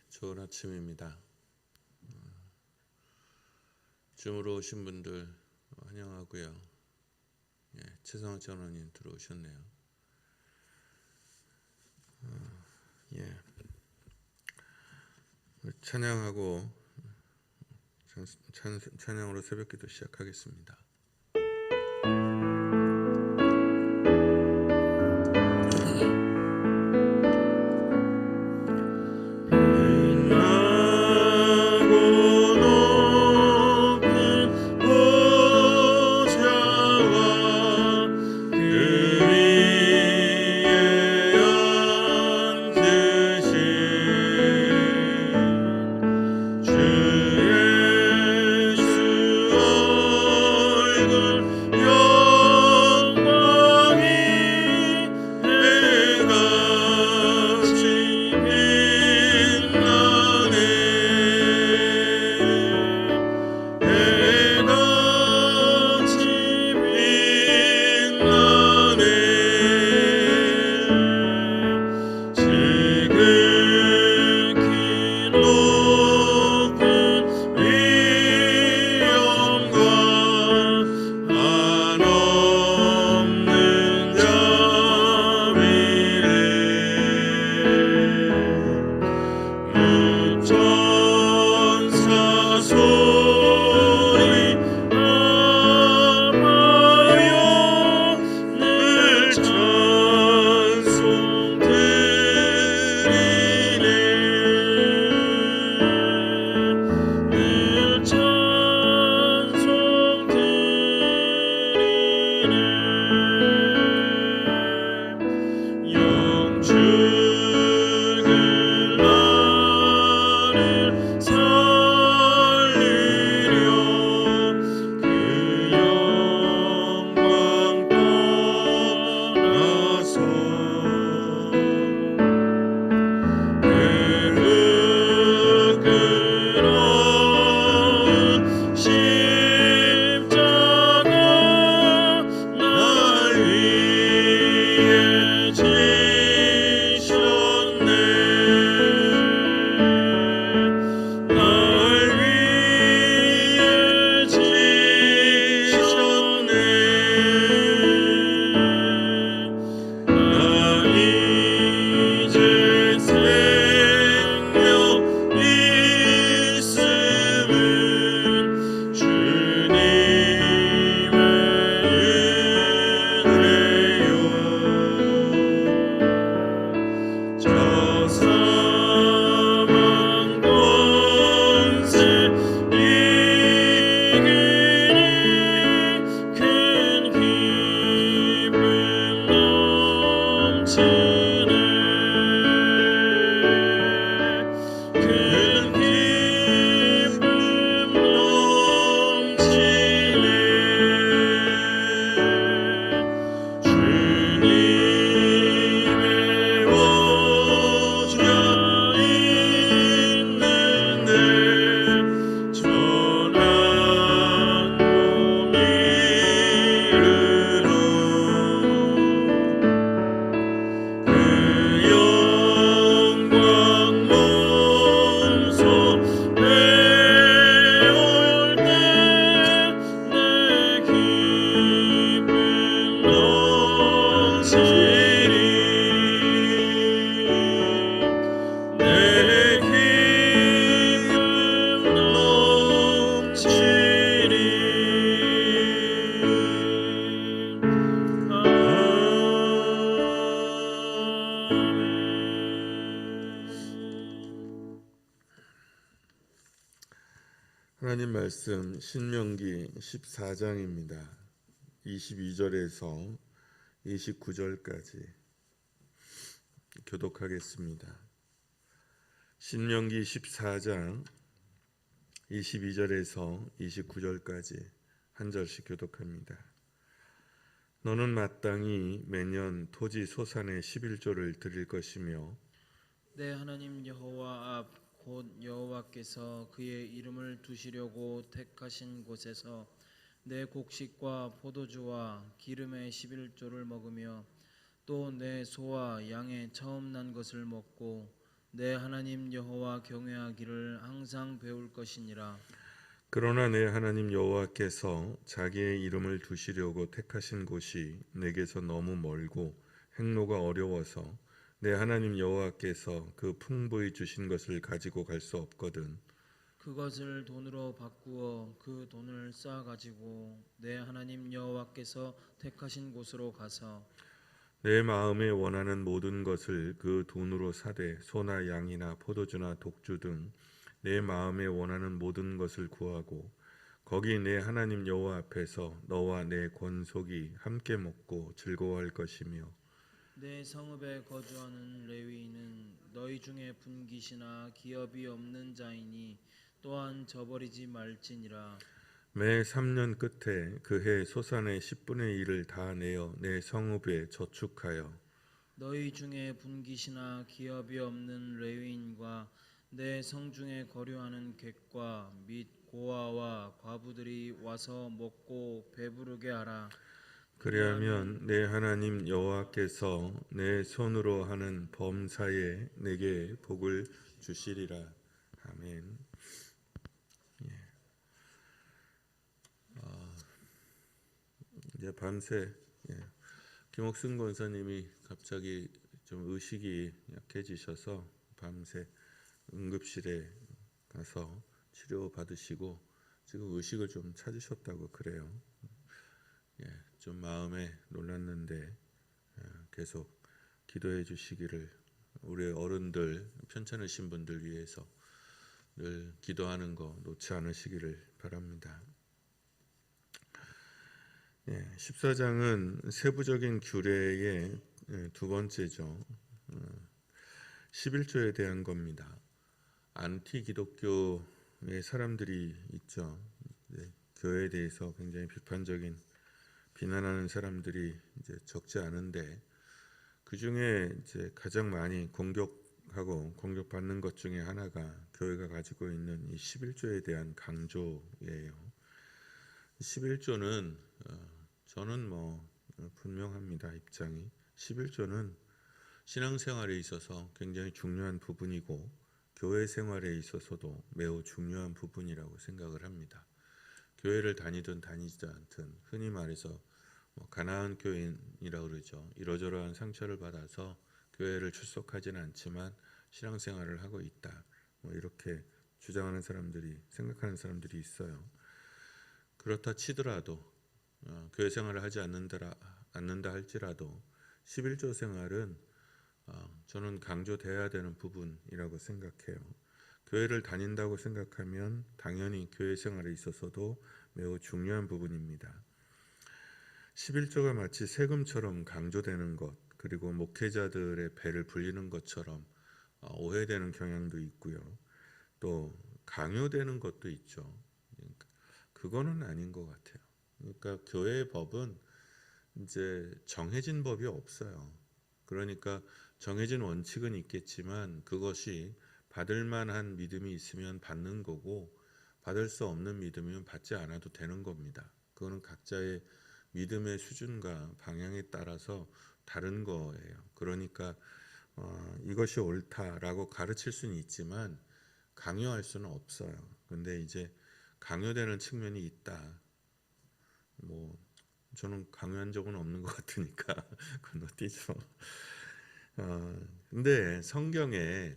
좋은 아침입니다. 줌으로 오신 분들 환영하고요. 최성학 전원님 들어오셨네요. 찬양하고 찬양으로 새벽기도 시작하겠습니다. 하나님 말씀 신명기 14장입니다. 22절에서 29절까지 교독하겠습니다. 신명기 14장 22절에서 29절까지 한 절씩 교독합니다. 너는 마땅히 매년 토지 소산의 11조를 드릴 것이며 내 하나님 여호와 앞 곧 여호와께서 그의 이름을 두시려고 택하신 곳에서 내 곡식과 포도주와 기름의 11조를 먹으며 또 내 소와 양의 처음 난 것을 먹고 내 하나님 여호와 경외하기를 항상 배울 것이니라. 그러나 내 하나님 여호와께서 자기의 이름을 두시려고 택하신 곳이 내게서 너무 멀고 행로가 어려워서 내 하나님 여호와께서 그 풍부히 주신 것을 가지고 갈 수 없거든. 그것을 돈으로 바꾸어 그 돈을 쌓아 가지고 내 하나님 여호와께서 택하신 곳으로 가서 내 마음에 원하는 모든 것을 그 돈으로 사되 소나 양이나 포도주나 독주 등 내 마음에 원하는 모든 것을 구하고 거기 내 하나님 여호와 앞에서 너와 내 권속이 함께 먹고 즐거워할 것이며 내 성읍에 거주하는 레위인은 너희 중에 분깃이나 기업이 없는 자이니 또한 저버리지 말지니라. 매 3년 끝에 그 해 소산의 10분의 1을 다 내어 내 성읍에 저축하여 너희 중에 분깃이나 기업이 없는 레위인과 내 성중에 거류하는 객과 및 고아와 과부들이 와서 먹고 배부르게 하라. 그리하면 내 하나님 여호와께서 내 손으로 하는 범사에 내게 복을 주시리라. 아멘. 이제 밤새 김옥순 권사님이 갑자기 좀 의식이 약해지셔서 밤새 응급실에 가서 치료 받으시고 지금 의식을 좀 찾으셨다고 그래요. 좀 마음에 놀랐는데 계속 기도해 주시기를 우리 어른들 편찮으신 분들 위해서 늘 기도하는 거 놓지 않으시기를 바랍니다. 14장은 세부적인 규례의 두 번째죠. 11조에 대한 겁니다. 안티 기독교의 사람들이 있죠. 교회에 대해서 굉장히 비판적인 비난하는 사람들이 이제 적지 않은데 그 중에 이제 가장 많이 공격받는 것 중에 하나가 교회가 가지고 있는 이 11조에 대한 강조예요. 11조는 저는 분명합니다. 입장이 11조는 신앙생활에 있어서 굉장히 중요한 부분이고 교회 생활에 있어서도 매우 중요한 부분이라고 생각을 합니다. 교회를 다니든 다니지 않든 흔히 말해서 가나안 교인이라고 그러죠. 이러저러한 상처를 받아서 교회를 출석하지는 않지만 신앙생활을 하고 있다. 이렇게 주장하는 사람들이 생각하는 사람들이 있어요. 그렇다 치더라도 교회 생활을 하지 않는다 할지라도 11조 생활은 저는 강조돼야 되는 부분이라고 생각해요. 교회를 다닌다고 생각하면 당연히 교회 생활에 있어서도 매우 중요한 부분입니다. 11조가 마치 세금처럼 강조되는 것 그리고 목회자들의 배를 불리는 것처럼 오해되는 경향도 있고요. 또 강요되는 것도 있죠. 그거는 아닌 것 같아요. 그러니까 교회의 법은 이제 정해진 법이 없어요. 그러니까 정해진 원칙은 있겠지만 그것이 받을 만한 믿음이 있으면 받는 거고 받을 수 없는 믿음이면 받지 않아도 되는 겁니다. 그거는 각자의 믿음의 수준과 방향에 따라서 다른 거예요. 그러니까 이것이 옳다라고 가르칠 수는 있지만 강요할 수는 없어요. 근데 이제 강요되는 측면이 있다. 저는 강요한 적은 없는 것 같으니까 건너뛰죠. 근데 성경에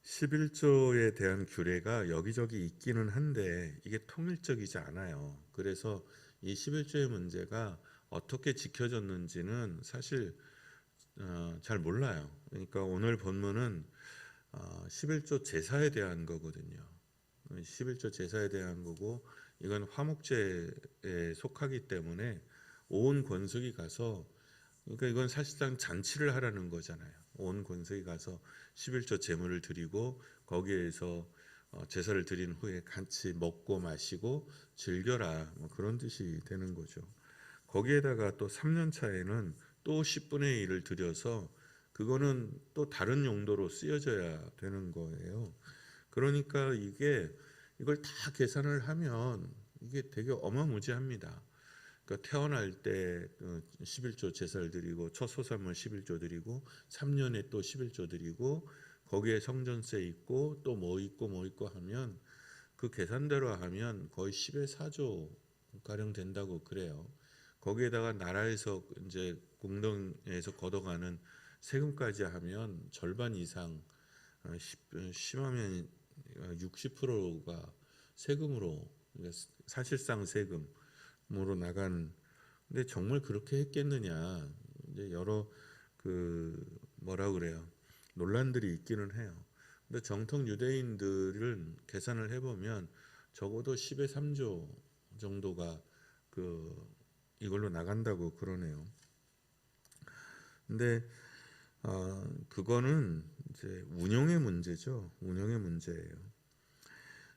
11조에 대한 규례가 여기저기 있기는 한데 이게 통일적이지 않아요. 그래서 이 11조의 문제가 어떻게 지켜졌는지는 사실 잘 몰라요. 그러니까 오늘 본문은 11조 제사에 대한 거거든요. 11조 제사에 대한 거고 이건 화목제에 속하기 때문에 온 권속이 가서 그러니까 이건 사실상 잔치를 하라는 거잖아요. 온 권속이 가서 11조 제물을 드리고 거기에서 제사를 드린 후에 같이 먹고 마시고 즐겨라 그런 뜻이 되는 거죠. 거기에다가 또 3년 차에는 또 10분의 1을 드려서 그거는 또 다른 용도로 쓰여져야 되는 거예요. 그러니까 이걸 다 계산을 하면 이게 되게 어마무지합니다. 그러니까 태어날 때 11조 제사를 드리고 첫 소산물 11조 드리고 3년에 또 11조 드리고 거기에 성전세 있고 또 뭐 있고 하면 그 계산대로 하면 거의 10의 4조 가량 된다고 그래요. 거기에다가 나라에서 이제 공동에서 걷어가는 세금까지 하면 절반 이상, 심하면 60%가 세금으로, 그러니까 사실상 세금으로 나간. 근데 정말 그렇게 했겠느냐? 이제 여러 그 뭐라 그래요? 논란들이 있기는 해요. 근데 정통 유대인들은 계산을 해보면 적어도 10의 3조 정도가 그 이걸로 나간다고 그러네요. 근데 그거는 이제 운용의 문제죠. 운용의 문제예요.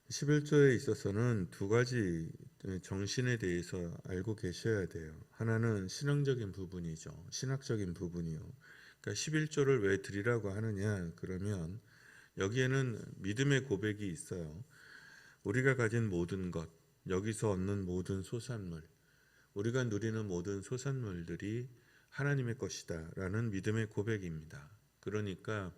11조에 있어서는 두 가지 정신에 대해서 알고 계셔야 돼요. 하나는 신앙적인 부분이죠. 신학적인 부분이요. 그러니까 11조를 왜 드리라고 하느냐? 그러면 여기에는 믿음의 고백이 있어요. 우리가 가진 모든 것, 여기서 얻는 모든 소산물, 우리가 누리는 모든 소산물들이 하나님의 것이다라는 믿음의 고백입니다. 그러니까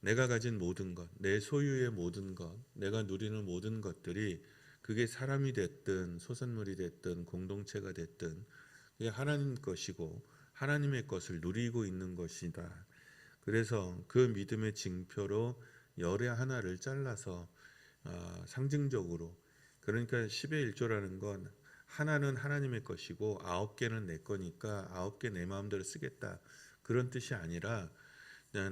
내가 가진 모든 것, 내 소유의 모든 것, 내가 누리는 모든 것들이 그게 사람이 됐든 소산물이 됐든 공동체가 됐든 그게 하나님 것이고 하나님의 것을 누리고 있는 것이다. 그래서 그 믿음의 징표로 열의 하나를 잘라서 상징적으로, 그러니까 10의 1조라는 건 하나는 하나님의 것이고 9개는 내 거니까 9개 내 마음대로 쓰겠다, 그런 뜻이 아니라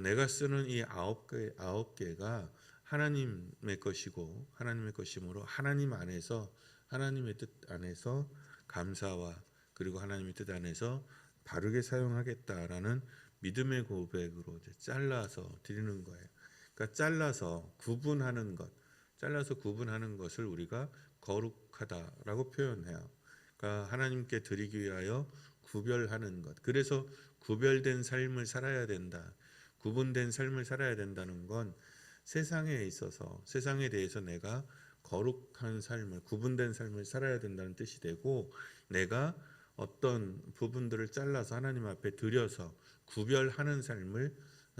내가 쓰는 이 9개가 하나님의 것이고 하나님의 것이므로 하나님 안에서, 하나님의 뜻 안에서 감사와 그리고 하나님의 뜻 안에서 바르게 사용하겠다라는 믿음의 고백으로 이제 잘라서 드리는 거예요. 그러니까 잘라서 구분하는 것, 잘라서 구분하는 것을 우리가 거룩하다라고 표현해요. 그러니까 하나님께 드리기 위하여 구별하는 것. 그래서 구별된 삶을 살아야 된다. 구분된 삶을 살아야 된다는 건 세상에 있어서, 세상에 대해서 내가 거룩한 삶을, 구분된 삶을 살아야 된다는 뜻이 되고, 내가 어떤 부분들을 잘라서 하나님 앞에 드려서 구별하는 삶을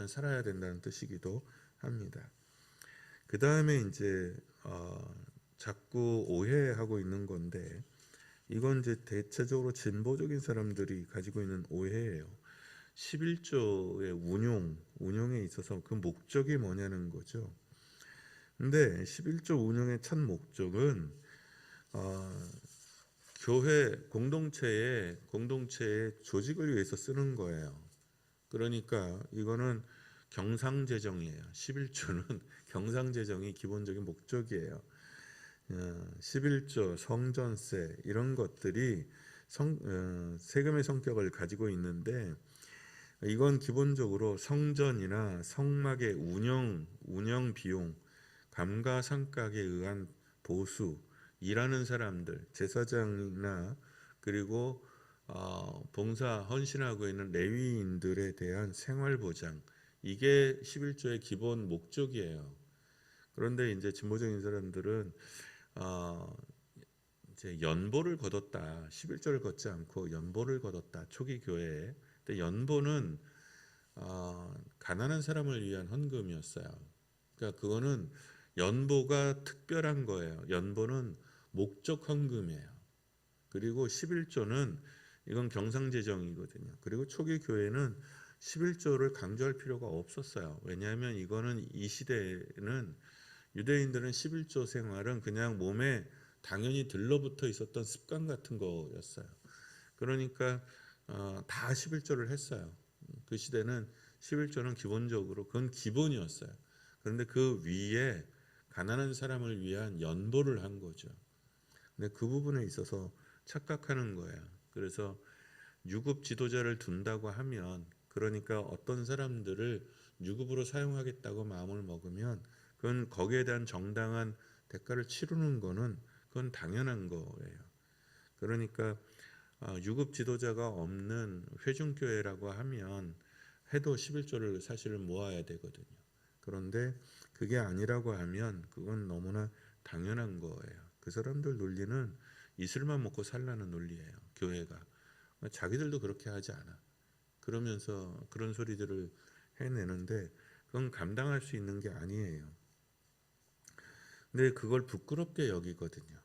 살아야 된다는 뜻이기도 합니다. 그 다음에 이제 자꾸 오해하고 있는 건데, 이건 이제 대체적으로 진보적인 사람들이 가지고 있는 오해예요. 11조의 운용에 있어서 그 목적이 뭐냐는 거죠. 근데 11조 운용의 첫 목적은 교회 공동체의 조직을 위해서 쓰는 거예요. 그러니까 이거는 경상재정이에요. 11조는 경상재정이 기본적인 목적이에요. 11조, 성전세 이런 것들이 세금의 성격을 가지고 있는데, 이건 기본적으로 성전이나 성막의 운영 비용, 감가상각에 의한 보수, 일하는 사람들, 제사장이나 그리고 봉사 헌신하고 있는 레위인들에 대한 생활 보장, 이게 11조의 기본 목적이에요. 그런데 이제 진보적인 사람들은 이제 연보를 거뒀다, 11조를 걷지 않고 연보를 거뒀다, 초기 교회에. 근데 연보는 가난한 사람을 위한 헌금이었어요. 그러니까 그거는 연보가 특별한 거예요. 연보는 목적 헌금이에요. 그리고 11조는 이건 경상재정이거든요. 그리고 초기 교회는 11조를 강조할 필요가 없었어요. 왜냐하면 이거는 이 시대에는 유대인들은 11조 생활은 그냥 몸에 당연히 들러붙어 있었던 습관 같은 거였어요. 그러니까 다 11조를 했어요. 그 시대는 11조는 기본적으로 그건 기본이었어요. 그런데 그 위에 가난한 사람을 위한 연보를 한 거죠. 근데 그 부분에 있어서 착각하는 거예요. 그래서 유급 지도자를 둔다고 하면, 그러니까 어떤 사람들을 유급으로 사용하겠다고 마음을 먹으면 그건 거기에 대한 정당한 대가를 치르는 거는 그건 당연한 거예요. 그러니까 유급 지도자가 없는 회중교회라고 하면 해도 11조를 사실은 모아야 되거든요. 그런데 그게 아니라고 하면 그건 너무나 당연한 거예요. 그 사람들 논리는 이슬만 먹고 살라는 논리예요. 교회가 자기들도 그렇게 하지 않아. 그러면서 그런 소리들을 해내는데, 그건 감당할 수 있는 게 아니에요. 근데 그걸 부끄럽게 여기거든요.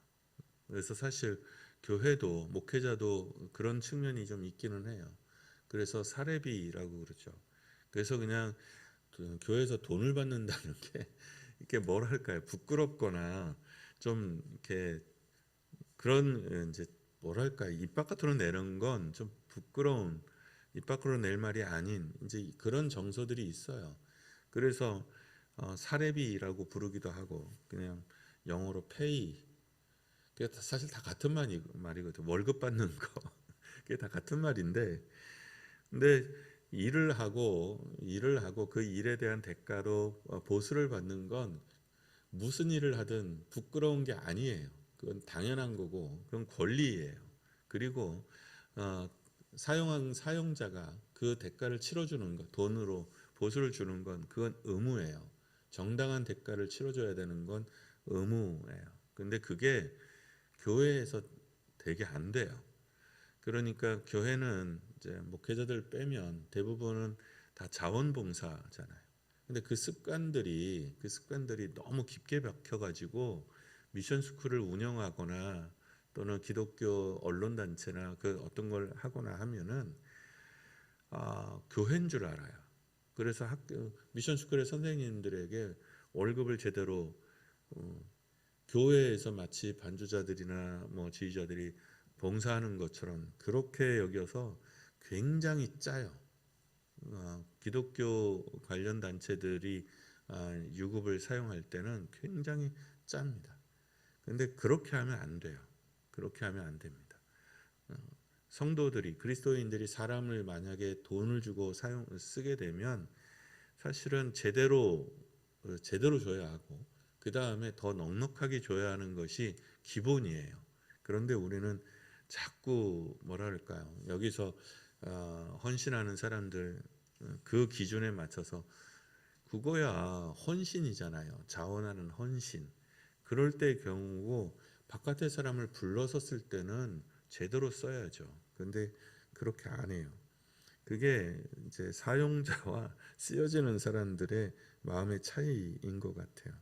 그래서 사실 교회도 목회자도 그런 측면이 좀 있기는 해요. 그래서 사례비라고 그러죠. 그래서 그냥 그 교회에서 돈을 받는다는 게 이게 뭐랄까요, 부끄럽거나 좀 이렇게 그런 이제 뭐랄까요, 입 바깥으로 내는 건 좀 부끄러운, 입 밖으로 낼 말이 아닌 이제 그런 정서들이 있어요. 그래서 사례비라고 부르기도 하고 그냥 영어로 페이, 그게 사실 다 같은 말이거든. 월급 받는 거 그게 다 같은 말인데, 근데 일을 하고 그 일에 대한 대가로 보수를 받는 건 무슨 일을 하든 부끄러운 게 아니에요. 그건 당연한 거고 그건 권리예요. 그리고 어, 사용한 사용자가 그 대가를 치러주는 것, 돈으로 보수를 주는 건 그건 의무예요. 정당한 대가를 치러줘야 되는 건 의무예요. 근데 그게 교회에서 되게 안 돼요. 그러니까 교회는 이제 목회자들 빼면 대부분은 다 자원봉사잖아요. 근데 그 습관들이 너무 깊게 박혀가지고 미션 스쿨을 운영하거나 또는 기독교 언론 단체나 그 어떤 걸 하거나 하면은 교회인 줄 알아요. 그래서 학교 미션 스쿨의 선생님들에게 월급을 제대로 교회에서 마치 반주자들이나 뭐 지휘자들이 봉사하는 것처럼 그렇게 여겨서 굉장히 짜요. 기독교 관련 단체들이 유급을 사용할 때는 굉장히 짭니다. 근데 그렇게 하면 안 돼요. 그렇게 하면 안 됩니다. 성도들이, 그리스도인들이 사람을 만약에 돈을 주고 쓰게 되면 사실은 제대로 줘야 하고 그 다음에 더 넉넉하게 줘야 하는 것이 기본이에요. 그런데 우리는 자꾸 뭐랄까요, 여기서 헌신하는 사람들 그 기준에 맞춰서, 그거야 헌신이잖아요. 자원하는 헌신. 그럴 때 경우고 바깥의 사람을 불러서 쓸 때는 제대로 써야죠. 근데 그렇게 안 해요. 그게 이제 사용자와 쓰여지는 사람들의 마음의 차이인 것 같아요.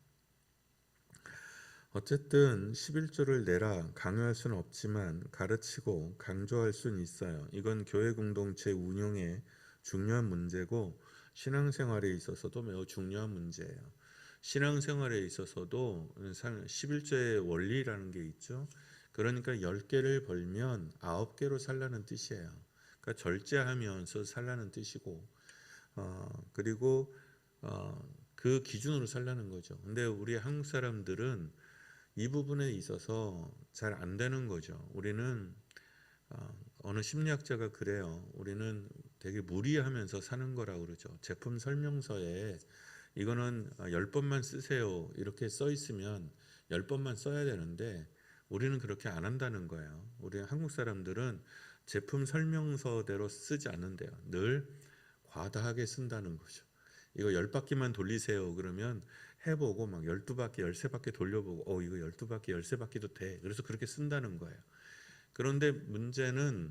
어쨌든 11조를 내라 강요할 수는 없지만 가르치고 강조할 수는 있어요. 이건 교회 공동체 운영의 중요한 문제고 신앙생활에 있어서도 매우 중요한 문제예요. 신앙생활에 있어서도 11조의 원리라는 게 있죠. 그러니까 10개를 벌면 9개로 살라는 뜻이에요. 그러니까 절제하면서 살라는 뜻이고, 그리고 그 기준으로 살라는 거죠. 근데 우리 한국 사람들은 이 부분에 있어서 잘 안 되는 거죠. 우리는 어느 심리학자가 그래요. 우리는 되게 무리하면서 사는 거라고 그러죠. 제품 설명서에 이거는 10번만 쓰세요 이렇게 써 있으면 10번만 써야 되는데 우리는 그렇게 안 한다는 거예요. 우리 한국 사람들은 제품 설명서대로 쓰지 않는데요. 늘 과다하게 쓴다는 거죠. 이거 10바퀴만 돌리세요 그러면 해보고 막 12바퀴 13바퀴 돌려보고 이거 12바퀴 13바퀴도 돼. 그래서 그렇게 쓴다는 거예요. 그런데 문제는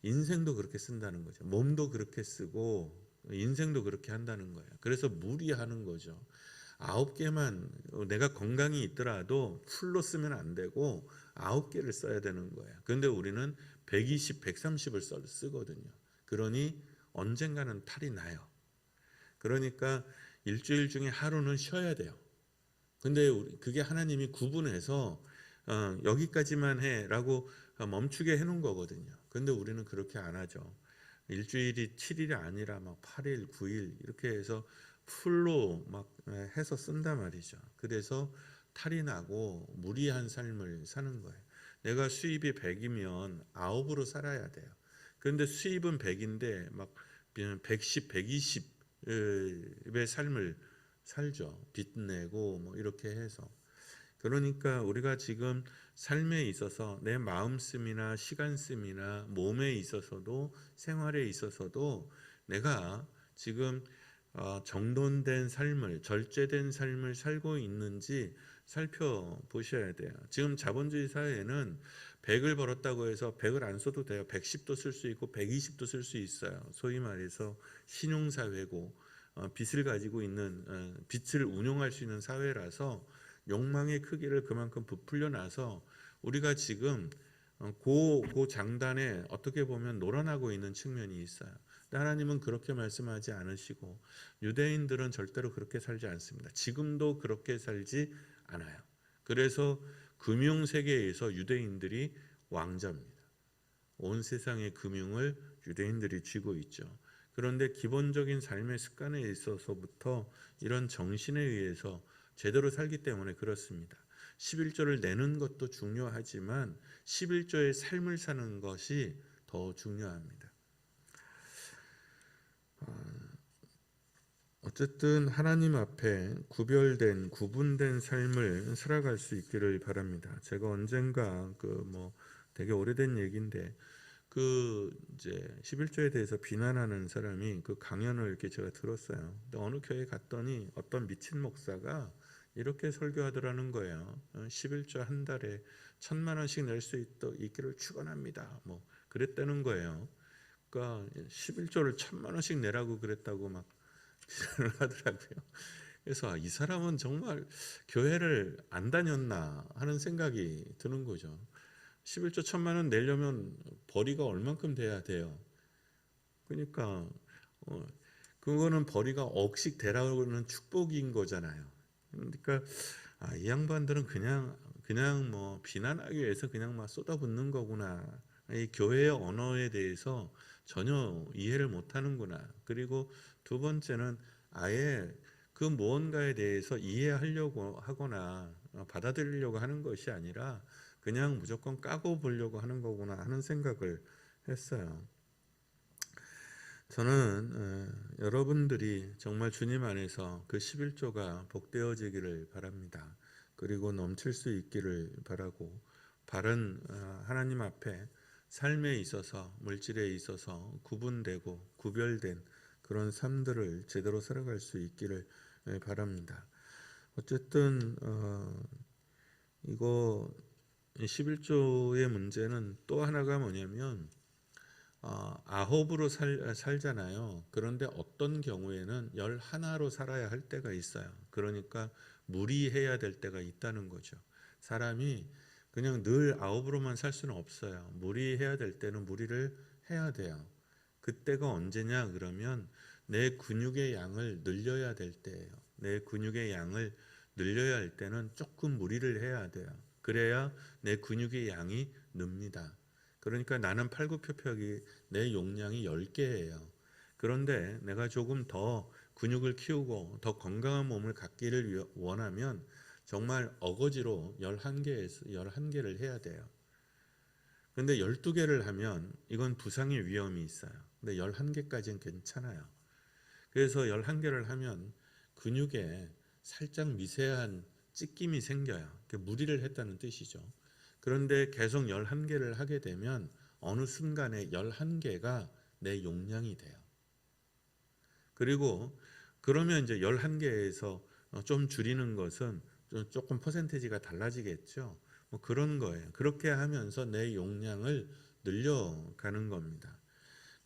인생도 그렇게 쓴다는 거죠. 몸도 그렇게 쓰고 인생도 그렇게 한다는 거예요. 그래서 무리하는 거죠. 9개만, 내가 건강이 있더라도 풀로 쓰면 안 되고 9개를 써야 되는 거예요. 그런데 우리는 120, 130을 쓰거든요. 그러니 언젠가는 탈이 나요. 그러니까 일주일 중에 하루는 쉬어야 돼요. 근데 그게 하나님이 구분해서 여기까지만 해라고 멈추게 해놓은 거거든요. 근데 우리는 그렇게 안 하죠. 일주일이 7일이 아니라 막 8일, 9일 이렇게 해서 풀로 막 해서 쓴단 말이죠. 그래서 탈이 나고 무리한 삶을 사는 거예요. 내가 수입이 100이면 9으로 살아야 돼요. 그런데 수입은 100인데 막 110, 120의 삶을 살죠. 빚 내고 뭐 이렇게 해서. 그러니까 우리가 지금 삶에 있어서 내 마음 씀이나 시간 씀이나 몸에 있어서도 생활에 있어서도 내가 지금 정돈된 삶을, 절제된 삶을 살고 있는지 살펴보셔야 돼요. 지금 자본주의 사회에는 100을 벌었다고 해서 100을 안 써도 돼요. 110도 쓸 수 있고 120도 쓸 수 있어요. 소위 말해서 신용사회고 빚을 가지고 있는 빚을 운용할 수 있는 사회라서 욕망의 크기를 그만큼 부풀려 놔서 우리가 지금 그 장단에 어떻게 보면 놀아나고 있는 측면이 있어요. 근데 하나님은 그렇게 말씀하지 않으시고 유대인들은 절대로 그렇게 살지 않습니다. 지금도 그렇게 살지 않아요. 그래서 금융세계에서 유대인들이 왕자입니다. 온 세상의 금융을 유대인들이 쥐고 있죠. 그런데 기본적인 삶의 습관에 있어서부터 이런 정신에 의해서 제대로 살기 때문에 그렇습니다. 11조를 내는 것도 중요하지만 11조의 삶을 사는 것이 더 중요합니다. 어쨌든 하나님 앞에 구분된 삶을 살아갈 수 있기를 바랍니다. 제가 언젠가 되게 오래된 얘기인데 이제 11조에 대해서 비난하는 사람이 그 강연을 이렇게 제가 들었어요. 근데 어느 교회 갔더니 어떤 미친 목사가 이렇게 설교하더라는 거예요. 11조 한 달에 1,000만 원씩 낼 수 있기를 축원합니다. 그랬다는 거예요. 그러니까 11조를 1,000만 원씩 내라고 그랬다고 막 비난을 하더라고요. 그래서 이 사람은 정말 교회를 안 다녔나 하는 생각이 드는 거죠. 11조 1,000만 원 내려면 벌이가 얼만큼 돼야 돼요. 그러니까 그거는 벌이가 억씩 되라는 축복인 거잖아요. 그러니까 이 양반들은 그냥 비난하기 위해서 그냥 막 쏟아붓는 거구나. 이 교회의 언어에 대해서 전혀 이해를 못하는구나. 그리고 두 번째는 아예 그 무언가에 대해서 이해하려고 하거나 받아들이려고 하는 것이 아니라 그냥 무조건 까고 보려고 하는 거구나 하는 생각을 했어요. 저는 여러분들이 정말 주님 안에서 그 11조가 복되어지기를 바랍니다. 그리고 넘칠 수 있기를 바라고 바른 하나님 앞에 삶에 있어서 물질에 있어서 구분되고 구별된 그런 삶들을 제대로 살아갈 수 있기를 바랍니다. 어쨌든 이거 11조의 문제는 또 하나가 뭐냐면 아홉으로 살잖아요. 그런데 어떤 경우에는 11로 살아야 할 때가 있어요. 그러니까 무리해야 될 때가 있다는 거죠. 사람이 그냥 늘 9으로만 살 수는 없어요. 무리해야 될 때는 무리를 해야 돼요. 그때가 언제냐 그러면 내 근육의 양을 늘려야 될 때예요. 내 근육의 양을 늘려야 할 때는 조금 무리를 해야 돼요. 그래야 내 근육의 양이 늡니다. 그러니까 나는 팔굽혀펴기 내 용량이 10개예요. 그런데 내가 조금 더 근육을 키우고 더 건강한 몸을 갖기를 원하면 정말 어거지로 11개를 해야 돼요. 그런데 12개를 하면 이건 부상의 위험이 있어요. 근데 11개까지는 괜찮아요. 그래서 11개를 하면 근육에 살짝 미세한 찢김이 생겨요. 무리를 했다는 뜻이죠. 그런데 계속 11개를 하게 되면 어느 순간에 11개가 내 용량이 돼요. 그리고 그러면 이제 11개에서 좀 줄이는 것은 조금 퍼센테이지가 달라지겠죠. 그런 거예요. 그렇게 하면서 내 용량을 늘려가는 겁니다.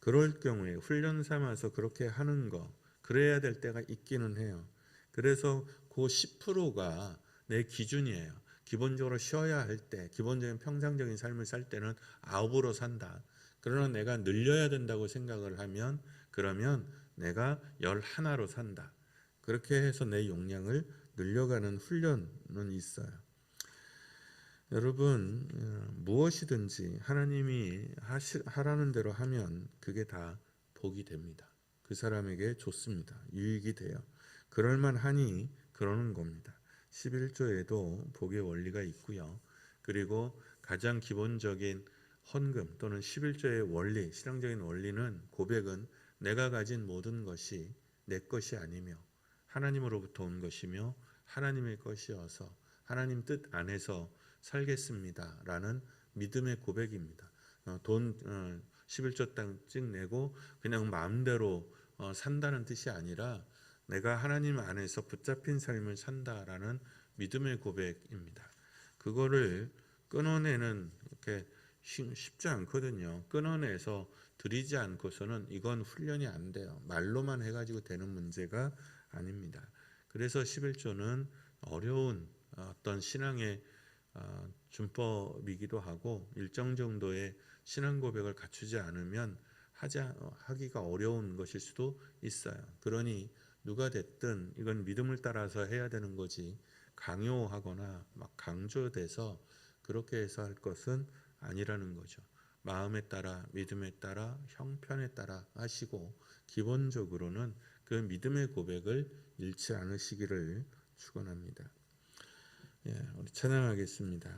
그럴 경우에 훈련 삼아서 그렇게 하는 거 그래야 될 때가 있기는 해요. 그래서 그 10%가 내 기준이에요. 기본적으로 쉬어야 할 때, 기본적인 평상적인 삶을 살 때는 9으로 산다. 그러나 내가 늘려야 된다고 생각을 하면 그러면 내가 11로 산다. 그렇게 해서 내 용량을 늘려가는 훈련은 있어요. 여러분 무엇이든지 하나님이 하라는 대로 하면 그게 다 복이 됩니다. 그 사람에게 좋습니다. 유익이 돼요. 그럴만하니 그러는 겁니다. 11조에도 복의 원리가 있고요. 그리고 가장 기본적인 헌금 또는 11조의 원리, 신앙적인 원리는 고백은 내가 가진 모든 것이 내 것이 아니며 하나님으로부터 온 것이며 하나님의 것이어서 하나님 뜻 안에서 살겠습니다 라는 믿음의 고백입니다. 돈 11조 땅씩 내고 그냥 마음대로 산다는 뜻이 아니라 내가 하나님 안에서 붙잡힌 삶을 산다라는 믿음의 고백입니다. 그거를 끊어내는 이렇게 쉽지 않거든요. 끊어내서 드리지 않고서는 이건 훈련이 안 돼요. 말로만 해가지고 되는 문제가 아닙니다. 그래서 11조는 어려운 어떤 신앙의 준법이기도 하고 일정 정도의 신앙 고백을 갖추지 않으면 하기가 어려운 것일 수도 있어요. 그러니 누가 됐든 이건 믿음을 따라서 해야 되는 거지 강요하거나 막 강조돼서 그렇게 해서 할 것은 아니라는 거죠. 마음에 따라 믿음에 따라 형편에 따라 하시고 기본적으로는 그 믿음의 고백을 잃지 않으시기를 축원합니다. 우리 찬양하겠습니다.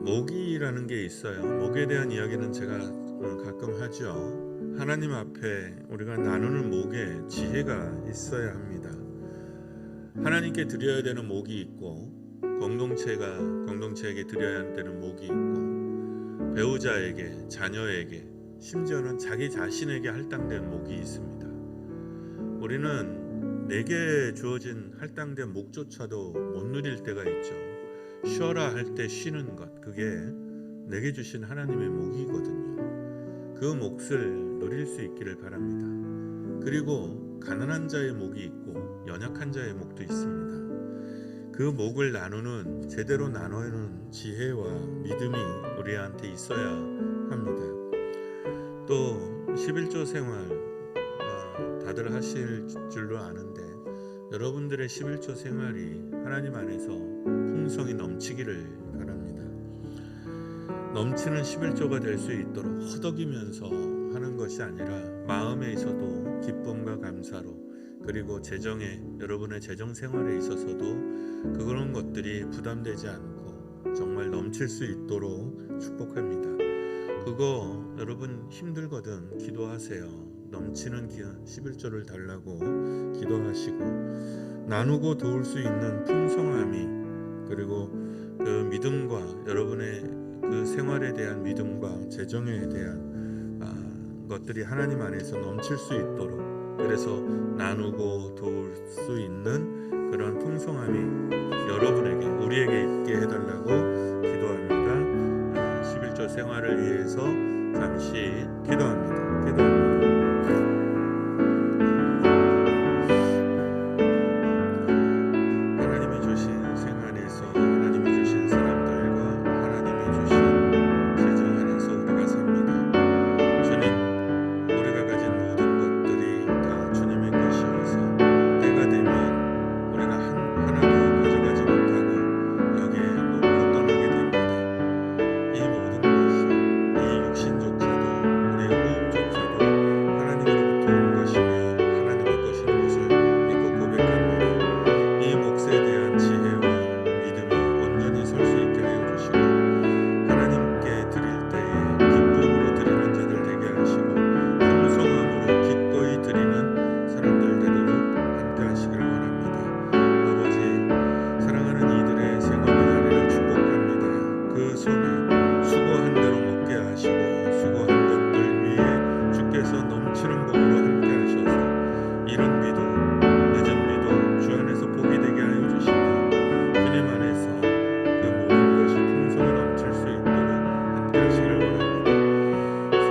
모기라는 게 있어요. 모기에 대한 이야기는 제가 가끔 하죠. 하나님 앞에 우리가 나누는 목에 지혜가 있어야 합니다. 하나님께 드려야 되는 목이 있고 공동체에게 드려야 되는 목이 있고 배우자에게, 자녀에게, 심지어는 자기 자신에게 할당된 목이 있습니다. 우리는 내게 주어진 할당된 목조차도 못 누릴 때가 있죠. 쉬어라 할 때 쉬는 것, 그게 내게 주신 하나님의 목이거든요. 그 몫을 누릴 수 있기를 바랍니다. 그리고 가난한 자의 목이 있고 연약한 자의 목도 있습니다. 그 목을 나누는, 제대로 나누는 지혜와 믿음이 우리한테 있어야 합니다. 또 11조 생활 다들 하실 줄로 아는데 여러분들의 11조 생활이 하나님 안에서 풍성이 넘치기를 바랍니다. 넘치는 11조가 될 수 있도록 허덕이면서 하는 것이 아니라 마음에 있어도 기쁨과 감사로, 그리고 여러분의 재정 생활에 있어서도 그런 것들이 부담되지 않고 정말 넘칠 수 있도록 축복합니다. 그거 여러분 힘들거든 기도하세요. 넘치는 11조를 달라고 기도하시고, 나누고 도울 수 있는 풍성함이, 그리고 그 믿음과 여러분의 그 생활에 대한 믿음과 재정에 대한 것들이 하나님 안에서 넘칠 수 있도록, 그래서 나누고 도울 수 있는 그런 풍성함이 여러분에게, 우리에게 있게 해달라고 기도합니다. 11조 생활을 위해서 잠시 기도합니다. 하나님이 주신 생활에서 하나님이 주신 사람들과 하나님이 주신 재정 안에서 우리가 삽니다. 주님, 우리가 가진 모든 것들이 다 주님의 것이어서 때가 되면 우리가 하나도 가져가지 못하고 여기에 놓고 떠나게 됩니다. 이 모든 것이, 이 육신조차도 우리의 호흡조차도 하나님으로부터 온 것이며 하나님의 것인 것을 믿고 고백합니다. 이 몫에 대한 지혜와 믿음이 온전히 설 수 있게 하여 주시고 하나님께 드릴 때에 기쁨으로 드리는 자들 되게 하시고 풍성함으로 기꺼이 드리는 사람들 되도록 함께 하시기를 원합니다. 아버지, 사랑하는 이들의 생업의 자리를 축복합니다. 그 손에 수고한 대로 먹게 하시고 수고한 것들 위에 주께서 넘치는 복으로 함께 하셔서 이른 비도 늦은 비도 주 안에서 복이 되게 하여 주시며 주님 안에서 그 모든 것이 풍성히 넘칠 수 있도록 함께 하시기를 원합니다.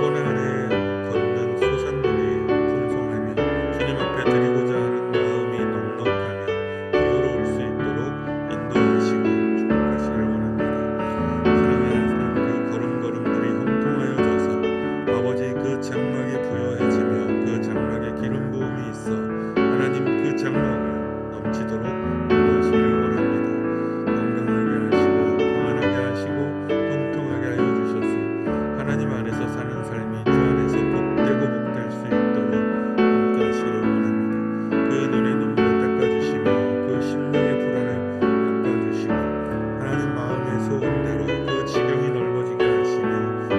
손 안에 걷는 소산물이 풍성하며 주님 앞에 드리고자 하는 마음이 넉넉하며 부유로울 수 있도록 인도하시고 축복하시기를 원합니다. 사랑하는 그 걸음걸음들이 형통하여져서 아버지 그 장막이 부여해지며 그 장막에 기름 부음이 있어 하나님 그 장막을 넘치도록 인도하시기를 원합니다. 건강하게 하시고 평안하게 하시고 형통하게 하여 주셔서 하나님 안에서 사는 삶이 주 안에서 복되고 복될 수 있도록 함께 하시기를 원합니다. 그 눈의 눈물을 닦아주시며 그 심령의 불안을 닦아주시고 하나님 마음의 소원대로 그 지경이 넓어지게 하시며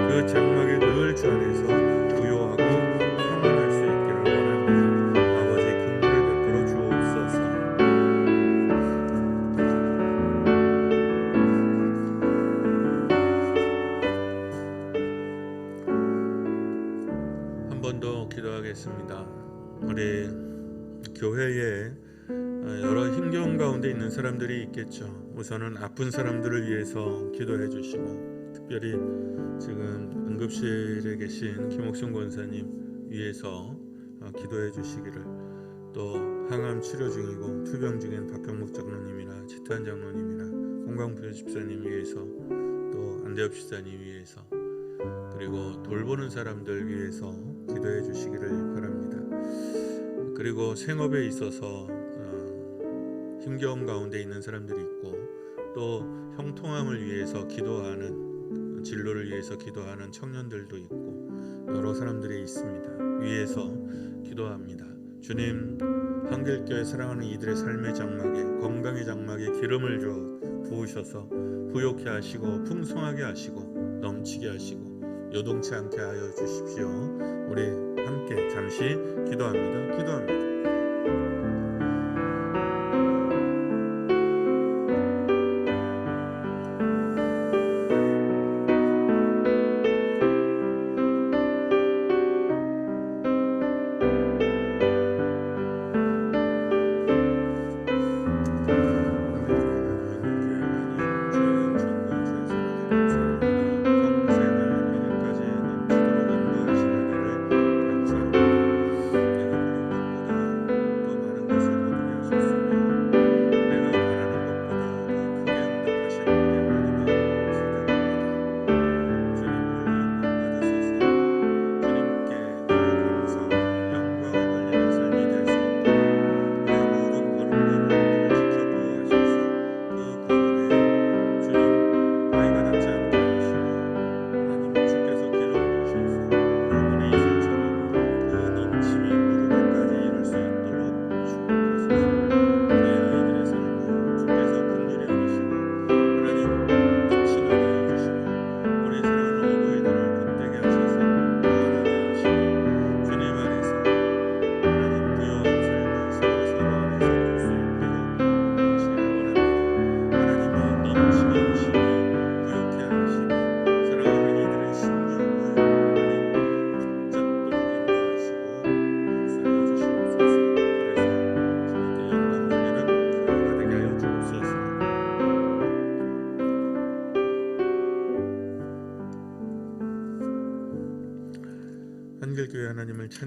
그 장막에 늘 주 안에서 부요하고 평안할 수 있기를 원합니다. 아버지 긍휼을 베풀어 주옵소서. 한 번 더 기도하겠습니다. 우리 교회에 여러 힘겨운 가운데 있는 사람들이 있겠죠. 우선은 아픈 사람들을 위해서 기도해 주시고 특별히 지금 응급실에 계신 김옥순 권사님 위해서 기도해 주시기를, 또 항암 치료 중이고 투병 중인 박경목 장로님이나 지탄 장로님이나 홍광표 집사님 위해서, 또 안대엽 집사님 위해서, 그리고 돌보는 사람들 위해서 기도해 주시기를 바랍니다. 그리고 생업에 있어서 힘겨움 가운데 있는 사람들이 있고 또 형통함을 위해서 기도하는, 진로를 위해서 기도하는 청년들도 있고 여러 사람들이 있습니다. 위해서 기도합니다. 주님, 한길교회 사랑하는 이들의 삶의 장막에, 건강의 장막에 기름을 줘 부으셔서 부욕케 하시고 풍성하게 하시고 넘치게 하시고 요동치 않게 하여 주십시오. 우리 함께 잠시 기도합니다.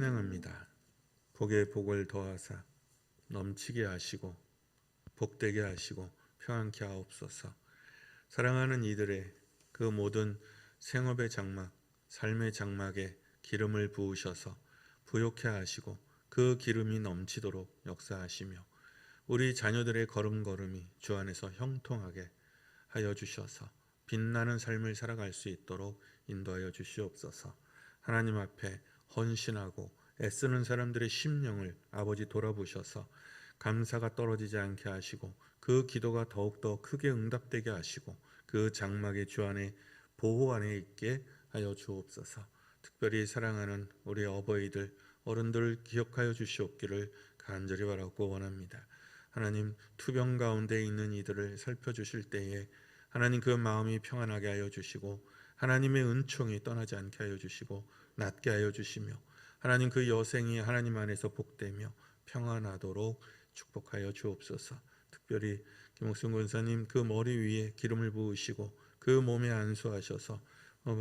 찬양합니다. 복에 복을 더하사 넘치게 하시고 복되게 하시고 평안케 하옵소서. 사랑하는 이들의 그 모든 생업의 장막, 삶의 장막에 기름을 부으셔서 부욕케 하시고 그 기름이 넘치도록 역사하시며 우리 자녀들의 걸음걸음이 주 안에서 형통하게 하여 주셔서 빛나는 삶을 살아갈 수 있도록 인도하여 주시옵소서. 하나님 앞에 헌신하고 애쓰는 사람들의 심령을 아버지 돌아보셔서 감사가 떨어지지 않게 하시고 그 기도가 더욱더 크게 응답되게 하시고 그 장막의 주 안에 보호 안에 있게 하여 주옵소서. 특별히 사랑하는 우리 어버이들 어른들을 기억하여 주시옵기를 간절히 바라고 원합니다. 하나님, 투병 가운데 있는 이들을 살펴주실 때에 하나님 그 마음이 평안하게 하여 주시고 하나님의 은총이 떠나지 않게 하여 주시고 낫게 하여 주시며 하나님 그 여생이 하나님 안에서 복되며 평안하도록 축복하여 주옵소서. 특별히 김옥순 권사님 그 머리 위에 기름을 부으시고 그 몸에 안수하셔서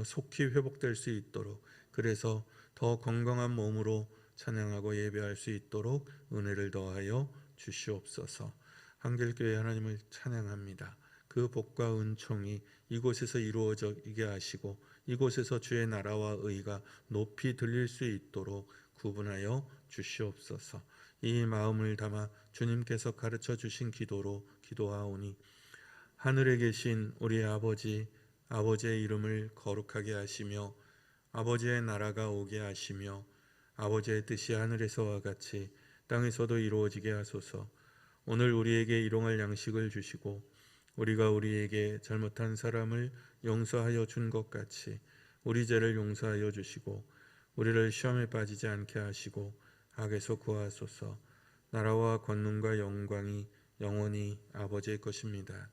속히 회복될 수 있도록, 그래서 더 건강한 몸으로 찬양하고 예배할 수 있도록 은혜를 더하여 주시옵소서. 한길교회 하나님을 찬양합니다. 그 복과 은총이 이곳에서 이루어지게 하시고 이곳에서 주의 나라와 의가 높이 들릴 수 있도록 구분하여 주시옵소서. 이 마음을 담아 주님께서 가르쳐 주신 기도로 기도하오니 하늘에 계신 우리 아버지, 아버지의 이름을 거룩하게 하시며 아버지의 나라가 오게 하시며 아버지의 뜻이 하늘에서와 같이 땅에서도 이루어지게 하소서. 오늘 우리에게 일용할 양식을 주시고 우리가 우리에게 잘못한 사람을 용서하여 준 것 같이 우리 죄를 용서하여 주시고 우리를 시험에 빠지지 않게 하시고 악에서 구하소서. 나라와 권능과 영광이 영원히 아버지의 것입니다.